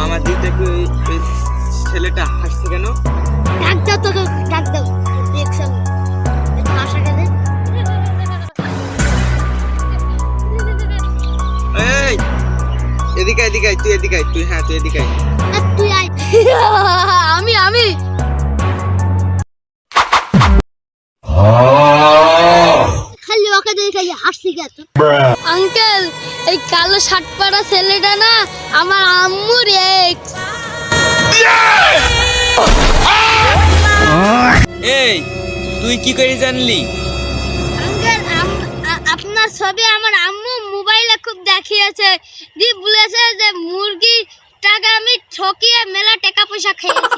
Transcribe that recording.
আমার দিকে ছেলেটা হাসছে কেন? ডাক দাও তোকে, ডাক দাও দেখছাম হাসা কেন? এই এদিকে এদিকে তুই এদিকে তুই, হ্যাঁ তুই এদিকে তুই আয়। আমি খালি ওকে দেখে হাসছি কেন? আঙ্কেল, এই কালো শার্ট পরা ছেলেটা না আমার আম্মুর এক্স। এই তুই কি করে জানলি? আঙ্কেল, আপনার ছবি আমার আম্মু মোবাইলে খুব দেখিয়েছে, দিয়ে বলেছে যে মুরগি টাকা আমি ঠকিয়ে মেলা টাকা পয়সা খেয়েছি।